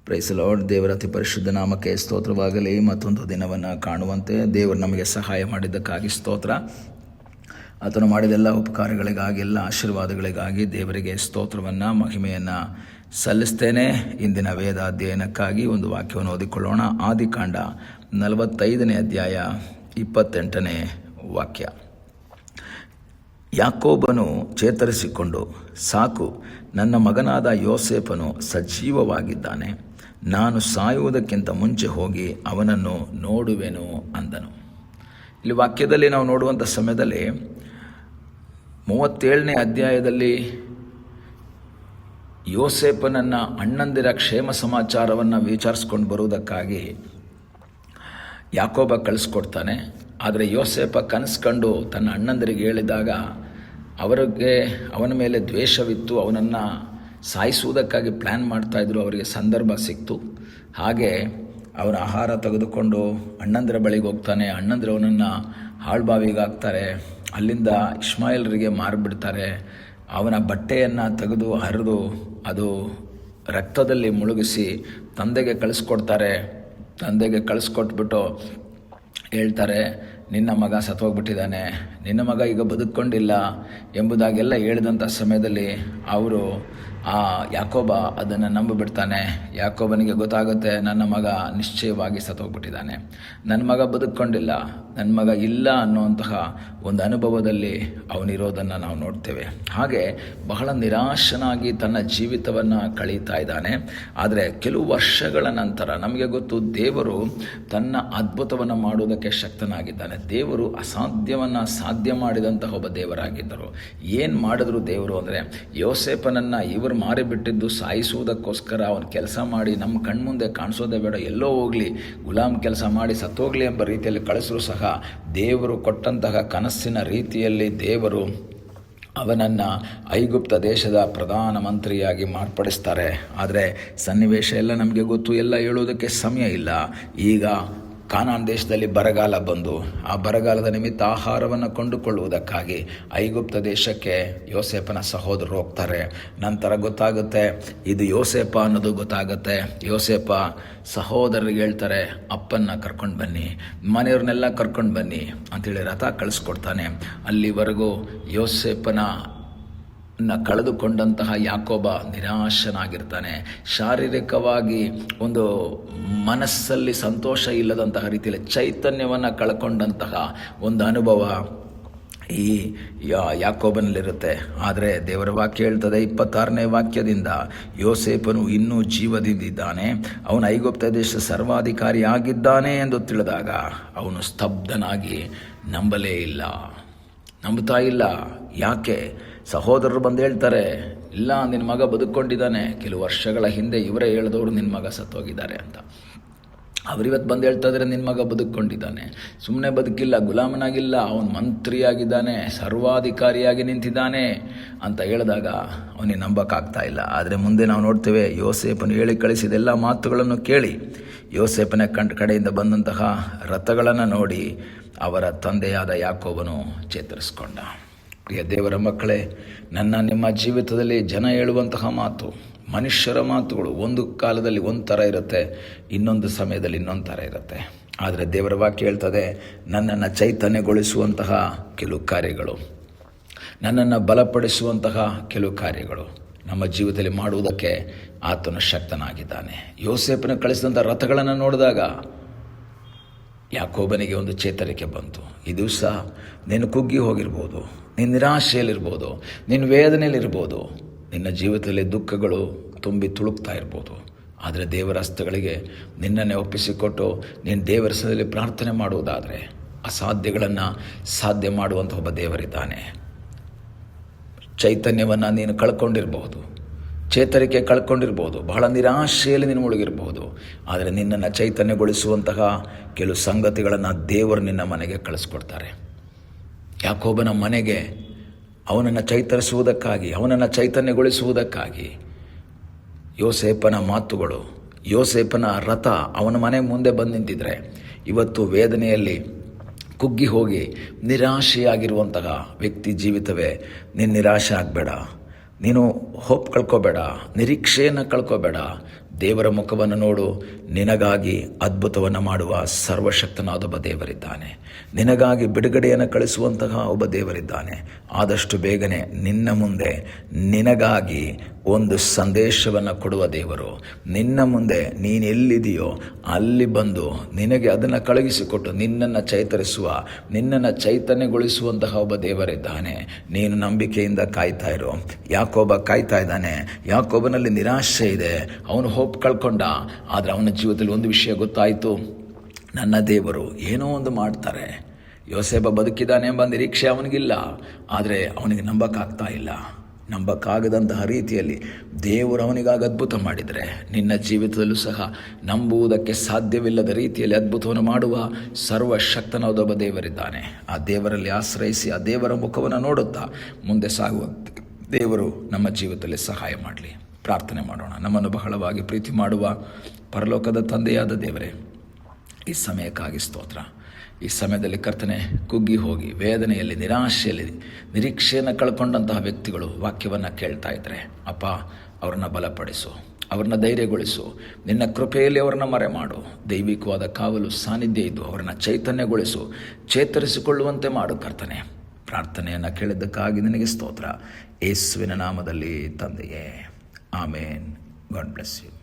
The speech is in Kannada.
Price lord. ದೇವರ ಅತಿ ಪರಿಶುದ್ಧ ನಾಮಕ್ಕೆ ಸ್ತೋತ್ರವಾಗಲಿ. ಮತ್ತೊಂದು ದಿನವನ್ನು ಕಾಣುವಂತೆ ದೇವರು ನಮಗೆ ಸಹಾಯ ಮಾಡಿದ್ದಕ್ಕಾಗಿ ಸ್ತೋತ್ರ. ಆತನು ಮಾಡಿದೆಲ್ಲ ಉಪಕಾರಗಳಿಗಾಗಿ, ಎಲ್ಲ ಆಶೀರ್ವಾದಗಳಿಗಾಗಿ ದೇವರಿಗೆ ಸ್ತೋತ್ರವನ್ನು, ಮಹಿಮೆಯನ್ನು ಸಲ್ಲಿಸ್ತೇನೆ. ಇಂದಿನ ವೇದ ಅಧ್ಯಯನಕ್ಕಾಗಿ ಒಂದು ವಾಕ್ಯವನ್ನು ಓದಿಕೊಳ್ಳೋಣ. ಆದಿಕಾಂಡ 45ನೇ ಅಧ್ಯಾಯ 28ನೇ ವಾಕ್ಯ. ಯಾಕೋಬನು ಚೇತರಿಸಿಕೊಂಡು, ಸಾಕು, ನನ್ನ ಮಗನಾದ ಯೋಸೇಫನು ಸಜೀವವಾಗಿದ್ದಾನೆ, ನಾನು ಸಾಯುವುದಕ್ಕಿಂತ ಮುಂಚೆ ಹೋಗಿ ಅವನನ್ನು ನೋಡುವೆನು ಅಂದನು. ಇಲ್ಲಿ ವಾಕ್ಯದಲ್ಲಿ ನಾವು ನೋಡುವಂಥ ಸಮಯದಲ್ಲಿ 37ನೇ ಅಧ್ಯಾಯದಲ್ಲಿ ಯೋಸೇಫನನ್ನು ಅಣ್ಣಂದಿರ ಕ್ಷೇಮ ಸಮಾಚಾರವನ್ನು ವಿಚಾರಿಸ್ಕೊಂಡು ಬರುವುದಕ್ಕಾಗಿ ಯಾಕೋಬ ಕಳಿಸ್ಕೊಡ್ತಾನೆ. ಆದರೆ ಯೋಸೇಫ ಕನಸ್ಕೊಂಡು ತನ್ನ ಅಣ್ಣಂದಿರಿಗೆ ಹೇಳಿದಾಗ ಅವನ ಮೇಲೆ ದ್ವೇಷವಿತ್ತು, ಅವನನ್ನು ಸಾಯಿಸುವುದಕ್ಕಾಗಿ ಪ್ಲ್ಯಾನ್ ಮಾಡ್ತಾಯಿದ್ರು. ಅವರಿಗೆ ಸಂದರ್ಭ ಸಿಕ್ತು. ಹಾಗೆ ಅವನ ಆಹಾರ ತೆಗೆದುಕೊಂಡು ಅಣ್ಣಂದಿರ ಬಳಿಗೆ ಹೋಗ್ತಾನೆ. ಅಣ್ಣಂದಿರು ಅವನನ್ನು ಹಾಳ್ಬಾವಿಗೆ ಹಾಕ್ತಾರೆ. ಅಲ್ಲಿಂದ ಇಷ್ಮಾಯೇಲರಿಗೆ ಮಾರಿಬಿಡ್ತಾರೆ. ಅವನ ಬಟ್ಟೆಯನ್ನು ತೆಗೆದು ಹರಿದು ಅದು ರಕ್ತದಲ್ಲಿ ಮುಳುಗಿಸಿ ತಂದೆಗೆ ಕಳಿಸ್ಕೊಡ್ತಾರೆ. ತಂದೆಗೆ ಕಳಿಸ್ಕೊಟ್ಬಿಟ್ಟು ಹೇಳ್ತಾರೆ, ನಿನ್ನ ಮಗ ಸತ್ತೋಗ್ಬಿಟ್ಟಿದ್ದಾನೆ, ನಿನ್ನ ಮಗ ಈಗ ಬದುಕೊಂಡಿಲ್ಲ ಎಂಬುದಾಗೆಲ್ಲ ಹೇಳಿದಂಥ ಸಮಯದಲ್ಲಿ ಯಾಕೋಬ ಅದನ್ನು ನಂಬಿಬಿಡ್ತಾನೆ. ಯಾಕೋಬನಿಗೆ ಗೊತ್ತಾಗುತ್ತೆ, ನನ್ನ ಮಗ ನಿಶ್ಚಯವಾಗಿ ಸತ್ತೋಗ್ಬಿಟ್ಟಿದ್ದಾನೆ, ನನ್ನ ಮಗ ಬದುಕೊಂಡಿಲ್ಲ, ನನ್ನ ಮಗ ಇಲ್ಲ ಅನ್ನುವಂತಹ ಒಂದು ಅನುಭವದಲ್ಲಿ ಅವನಿರೋದನ್ನು ನಾವು ನೋಡ್ತೇವೆ. ಹಾಗೆ ಬಹಳ ನಿರಾಶನಾಗಿ ತನ್ನ ಜೀವಿತವನ್ನು ಕಳೀತಾ ಇದ್ದಾನೆ. ಆದರೆ ಕೆಲವು ವರ್ಷಗಳ ನಂತರ ನಮಗೆ ಗೊತ್ತು, ದೇವರು ತನ್ನ ಅದ್ಭುತವನ್ನು ಮಾಡುವುದಕ್ಕೆ ಶಕ್ತನಾಗಿದ್ದಾನೆ. ದೇವರು ಅಸಾಧ್ಯವನ್ನು ಸಾಧ್ಯ ಮಾಡಿದಂತಹ ಒಬ್ಬ ದೇವರಾಗಿದ್ದರು. ಏನು ಮಾಡಿದ್ರು ದೇವರು ಅಂದರೆ, ಯೋಸೇಫನನ್ನು ಇವರು ಮಾರಿಬಿಟ್ಟಿದ್ದು ಸಾಯಿಸುವುದಕ್ಕೋಸ್ಕರ ಅವನು ಕೆಲಸ ಮಾಡಿ ನಮ್ಮ ಕಣ್ಮುಂದೆ ಕಾಣಿಸೋದೇ ಬೇಡ, ಎಲ್ಲೋ ಹೋಗಲಿ, ಗುಲಾಮ್ ಕೆಲಸ ಮಾಡಿ ಸತ್ತೋಗಲಿ ಎಂಬ ರೀತಿಯಲ್ಲಿ ಕಳಿಸರೂ ಸಹ ದೇವರು ಕೊಟ್ಟಂತಹ ಕನಸಿನ ರೀತಿಯಲ್ಲಿ ದೇವರು ಅವನನ್ನು ಐಗುಪ್ತ ದೇಶದ ಪ್ರಧಾನ ಮಂತ್ರಿಯಾಗಿ ಮಾರ್ಪಡಿಸ್ತಾರೆ. ಆದರೆ ಸನ್ನಿವೇಶ ಎಲ್ಲ ನಮಗೆ ಗೊತ್ತು, ಎಲ್ಲ ಹೇಳುವುದಕ್ಕೆ ಸಮಯ ಇಲ್ಲ. ಈಗ ಕಾನಾನ್ ದೇಶದಲ್ಲಿ ಬರಗಾಲ ಬಂದು ಆ ಬರಗಾಲದ ನಿಮಿತ್ತ ಆಹಾರವನ್ನು ಕೊಂಡುಕೊಳ್ಳುವುದಕ್ಕಾಗಿ ಐಗುಪ್ತ ದೇಶಕ್ಕೆ ಯೋಸೇಫನ ಸಹೋದರರು ಹೋಗ್ತಾರೆ. ನಂತರ ಗೊತ್ತಾಗುತ್ತೆ ಇದು ಯೋಸೇಫ ಅನ್ನೋದು ಗೊತ್ತಾಗುತ್ತೆ. ಯೋಸೇಫ ಸಹೋದರರಿಗೆ ಹೇಳ್ತಾರೆ, ಅಪ್ಪನ್ನ ಕರ್ಕೊಂಡು ಬನ್ನಿ, ಮನೆಯವ್ರನ್ನೆಲ್ಲ ಕರ್ಕೊಂಡು ಬನ್ನಿ ಅಂಥೇಳಿ ರಥ ಕಳಿಸ್ಕೊಡ್ತಾನೆ. ಅಲ್ಲಿವರೆಗೂ ಯೋಸೇಫನ ಕಳೆದುಕೊಂಡಂತಹ ಯಾಕೋಬ ನಿರಾಶನಾಗಿರ್ತಾನೆ. ಶಾರೀರಿಕವಾಗಿ ಒಂದು ಮನಸ್ಸಲ್ಲಿ ಸಂತೋಷ ಇಲ್ಲದಂತಹ ರೀತಿಯಲ್ಲಿ ಚೈತನ್ಯವನ್ನು ಕಳ್ಕೊಂಡಂತಹ ಒಂದು ಅನುಭವ ಈ ಯಾಕೋಬನಲ್ಲಿರುತ್ತೆ. ಆದರೆ ದೇವರ ವಾಕ್ಯ ಹೇಳ್ತದೆ 26ನೇ ವಾಕ್ಯದಿಂದ, ಯೋಸೇಫನು ಇನ್ನೂ ಜೀವದಿಂದಿದ್ದಾನೆ, ಅವನು ಐಗುಪ್ತ ದೇಶ ಸರ್ವಾಧಿಕಾರಿ ಆಗಿದ್ದಾನೆ ಎಂದು ತಿಳಿದಾಗ ಅವನು ಸ್ತಬ್ಧನಾಗಿ ನಂಬುತ್ತಾ ಇಲ್ಲ. ಯಾಕೆ? ಸಹೋದರರು ಬಂದು ಹೇಳ್ತಾರೆ, ಇಲ್ಲ, ನಿನ್ನ ಮಗ ಬದುಕೊಂಡಿದ್ದಾನೆ. ಕೆಲವು ವರ್ಷಗಳ ಹಿಂದೆ ಇವರೇ ಹೇಳಿದವರು ನಿನ್ನ ಮಗ ಸತ್ತೋಗಿದ್ದಾರೆ ಅಂತ. ಅವರಿವತ್ತು ಬಂದು ಹೇಳ್ತಾ ಇದ್ದಾರೆ, ನಿನ್ನ ಮಗ ಬದುಕೊಂಡಿದ್ದಾನೆ, ಸುಮ್ಮನೆ ಬದುಕಿಲ್ಲ, ಗುಲಾಮನಾಗಿಲ್ಲ, ಅವನು ಮಂತ್ರಿಯಾಗಿದ್ದಾನೆ, ಸರ್ವಾಧಿಕಾರಿಯಾಗಿ ನಿಂತಿದ್ದಾನೆ ಅಂತ ಹೇಳಿದಾಗ ಅವನಿಗೆ ನಂಬಕ್ಕಾಗ್ತಾ ಇಲ್ಲ. ಆದರೆ ಮುಂದೆ ನಾವು ನೋಡ್ತೇವೆ, ಯೋಸೇಫನು ಹೇಳಿ ಕಳಿಸಿದೆಲ್ಲ ಮಾತುಗಳನ್ನು ಕೇಳಿ ಯೋಸೇಫನ ಕಡೆಯಿಂದ ಬಂದಂತಹ ರಥಗಳನ್ನು ನೋಡಿ ಅವರ ತಂದೆಯಾದ ಯಾಕೋಬನು ಚೇತರಿಸ್ಕೊಂಡ. ಪ್ರಿಯ ದೇವರ ಮಕ್ಕಳೇ, ನಿಮ್ಮ ಜೀವಿತದಲ್ಲಿ ಜನ ಹೇಳುವಂತಹ ಮಾತು, ಮನುಷ್ಯರ ಮಾತುಗಳು ಒಂದು ಕಾಲದಲ್ಲಿ ಒಂದು ಥರ ಇರುತ್ತೆ, ಇನ್ನೊಂದು ಸಮಯದಲ್ಲಿ ಇನ್ನೊಂದು ಥರ ಇರುತ್ತೆ. ಆದರೆ ದೇವರ ವಾಕ್ಯ ಹೇಳ್ತದೆ, ನನ್ನನ್ನು ಚೈತನ್ಯಗೊಳಿಸುವಂತಹ ಕೆಲವು ಕಾರ್ಯಗಳು, ನನ್ನನ್ನು ಬಲಪಡಿಸುವಂತಹ ಕೆಲವು ಕಾರ್ಯಗಳು ನಮ್ಮ ಜೀವಿತದಲ್ಲಿ ಮಾಡುವುದಕ್ಕೆ ಆತನು ಶಕ್ತನಾಗಿದ್ದಾನೆ. ಯೋಸೇಫನ ಕಳಿಸಿದಂಥ ರಥಗಳನ್ನು ನೋಡಿದಾಗ ಯಾಕೋಬನಿಗೆ ಒಂದು ಚೇತರಿಕೆ ಬಂತು. ಈ ದಿವಸ ನೀನು ಕುಗ್ಗಿ ಹೋಗಿರ್ಬೋದು, ನಿನ್ನ ನಿರಾಶೆಯಲ್ಲಿರ್ಬೋದು, ನಿನ್ನ ವೇದನೆಯಲ್ಲಿರ್ಬೋದು, ನಿನ್ನ ಜೀವಿತದಲ್ಲಿ ದುಃಖಗಳು ತುಂಬಿ ತುಳುಕ್ತಾ ಇರ್ಬೋದು. ಆದರೆ ದೇವರ ಹಸ್ತಗಳಿಗೆ ನಿನ್ನನ್ನೇ ಒಪ್ಪಿಸಿಕೊಟ್ಟು ನೀನು ದೇವರ ಸದಲ್ಲಿ ಪ್ರಾರ್ಥನೆ ಮಾಡುವುದಾದರೆ ಅಸಾಧ್ಯಗಳನ್ನು ಸಾಧ್ಯ ಮಾಡುವಂಥ ಒಬ್ಬ ದೇವರಿದ್ದಾನೆ. ಚೈತನ್ಯವನ್ನು ನೀನು ಕಳ್ಕೊಂಡಿರ್ಬೋದು, ಚೇತರಿಕೆ ಕಳ್ಕೊಂಡಿರ್ಬೋದು, ಬಹಳ ನಿರಾಶೆಯಲ್ಲಿ ನೀನು ಮುಳುಗಿರ್ಬೋದು. ಆದರೆ ನಿನ್ನನ್ನು ಚೈತನ್ಯಗೊಳಿಸುವಂತಹ ಕೆಲವು ಸಂಗತಿಗಳನ್ನು ದೇವರು ನಿನ್ನ ಮನೆಗೆ ಕಳಿಸ್ಕೊಡ್ತಾರೆ. ಯಾಕೋಬನ ಮನೆಗೆ ಅವನನ್ನು ಚೈತರಿಸುವುದಕ್ಕಾಗಿ, ಅವನನ್ನು ಚೈತನ್ಯಗೊಳಿಸುವುದಕ್ಕಾಗಿ ಯೋಸೇಫನ ಮಾತುಗಳು, ಯೋಸೇಫನ ರಥ ಅವನ ಮನೆ ಮುಂದೆ ಬಂದು ನಿಂತಿದ್ರೆ ಇವತ್ತು ವೇದನೆಯಲ್ಲಿ ಕುಗ್ಗಿ ಹೋಗಿ ನಿರಾಶೆಯಾಗಿರುವಂತಹ ವ್ಯಕ್ತಿ ಜೀವಿತವೇ, ನೀನು ನಿರಾಶೆ ಆಗಬೇಡ, ನೀನು ಹೋಪ್ ಕಳ್ಕೊಬೇಡ, ನಿರೀಕ್ಷೆಯನ್ನು ಕಳ್ಕೊಬೇಡ. ದೇವರ ಮುಖವನ್ನು ನೋಡು, ನಿನಗಾಗಿ ಅದ್ಭುತವನ್ನು ಮಾಡುವ ಸರ್ವಶಕ್ತನಾದ ಒಬ್ಬ ದೇವರಿದ್ದಾನೆ. ನಿನಗಾಗಿ ಬಿಡುಗಡೆಯನ್ನು ಕಳಿಸುವಂತಹ ಒಬ್ಬ ದೇವರಿದ್ದಾನೆ. ಆದಷ್ಟು ಬೇಗನೆ ನಿನ್ನ ಮುಂದೆ ನಿನಗಾಗಿ ಒಂದು ಸಂದೇಶವನ್ನು ಕೊಡುವ ದೇವರು. ನಿನ್ನ ಮುಂದೆ ನೀನು ಎಲ್ಲಿದೆಯೋ ಅಲ್ಲಿ ಬಂದು ನಿನಗೆ ಅದನ್ನು ಕಳುಹಿಸಿಕೊಟ್ಟು ನಿನ್ನನ್ನು ಚೈತರಿಸುವ, ನಿನ್ನನ್ನು ಚೈತನ್ಯಗೊಳಿಸುವಂತಹ ಒಬ್ಬ ದೇವರಿದ್ದಾನೆ. ನೀನು ನಂಬಿಕೆಯಿಂದ ಕಾಯ್ತಾ ಇರು. ಯಾಕೋಬ ಕಾಯ್ತಾ ಇದ್ದಾನೆ. ಯಾಕೋಬನಲ್ಲಿ ನಿರಾಶೆ ಇದೆ. ಅವನು ಹೋಪ್ ಕಳ್ಕೊಂಡ. ಆದರೆ ಅವನ ಜೀವಿತದಲ್ಲಿ ಒಂದು ವಿಷಯ ಗೊತ್ತಾಯಿತು, ನನ್ನ ದೇವರು ಏನೋ ಒಂದು ಮಾಡ್ತಾರೆ. ಯೋಸೇಫ ಬದುಕಿದ್ದಾನೆ ಎಂಬ ನಿರೀಕ್ಷೆ ಅವನಿಗಿಲ್ಲ. ಆದರೆ ಅವನಿಗೆ ನಂಬಕ್ಕಾಗ್ತಾ ಇಲ್ಲ. ನಂಬಕ್ಕಾಗದಂತಹ ರೀತಿಯಲ್ಲಿ ದೇವರು ಅವನಿಗಾಗಿ ಅದ್ಭುತ ಮಾಡಿದರೆ, ನಿನ್ನ ಜೀವಿತದಲ್ಲೂ ಸಹ ನಂಬುವುದಕ್ಕೆ ಸಾಧ್ಯವಿಲ್ಲದ ರೀತಿಯಲ್ಲಿ ಅದ್ಭುತವನ್ನು ಮಾಡುವ ಸರ್ವಶಕ್ತನಾದ ಒಬ್ಬ ದೇವರಿದ್ದಾನೆ. ಆ ದೇವರಲ್ಲಿ ಆಶ್ರಯಿಸಿ ಆ ದೇವರ ಮುಖವನ್ನು ನೋಡುತ್ತಾ ಮುಂದೆ ಸಾಗುವಂತೆ ದೇವರು ನಮ್ಮ ಜೀವಿತದಲ್ಲಿ ಸಹಾಯ ಮಾಡಲಿ. ಪ್ರಾರ್ಥನೆ ಮಾಡೋಣ. ನಮ್ಮನ್ನು ಬಹಳವಾಗಿ ಪ್ರೀತಿ ಮಾಡುವ ಪರಲೋಕದ ತಂದೆಯಾದ ದೇವರೇ, ಈ ಸಮಯಕ್ಕಾಗಿ ಸ್ತೋತ್ರ. ಈ ಸಮಯದಲ್ಲಿ ಕರ್ತನೆ, ಕುಗ್ಗಿ ಹೋಗಿ ವೇದನೆಯಲ್ಲಿ, ನಿರಾಶೆಯಲ್ಲಿ, ನಿರೀಕ್ಷೆಯನ್ನು ಕಳ್ಕೊಂಡಂತಹ ವ್ಯಕ್ತಿಗಳು ವಾಕ್ಯವನ್ನು ಕೇಳ್ತಾ ಇದ್ದಾರೆ. ಅಪ್ಪ, ಅವ್ರನ್ನ ಬಲಪಡಿಸು, ಅವ್ರನ್ನ ಧೈರ್ಯಗೊಳಿಸು. ನಿನ್ನ ಕೃಪೆಯಲ್ಲಿ ಅವ್ರನ್ನ ಮರೆ ಮಾಡು. ದೈವಿಕವಾದ ಕಾವಲು ಸಾನ್ನಿಧ್ಯ ಇದ್ದು ಅವರನ್ನು ಚೈತನ್ಯಗೊಳಿಸು, ಚೇತರಿಸಿಕೊಳ್ಳುವಂತೆ ಮಾಡು ಕರ್ತನೆ. ಪ್ರಾರ್ಥನೆಯನ್ನು ಕೇಳಿದ್ದಕ್ಕಾಗಿ ನಿನಗೆ ಸ್ತೋತ್ರ. ಯೇಸುವಿನ ನಾಮದಲ್ಲಿ ತಂದೆಯೇ, ಆಮೇನ್. God bless you.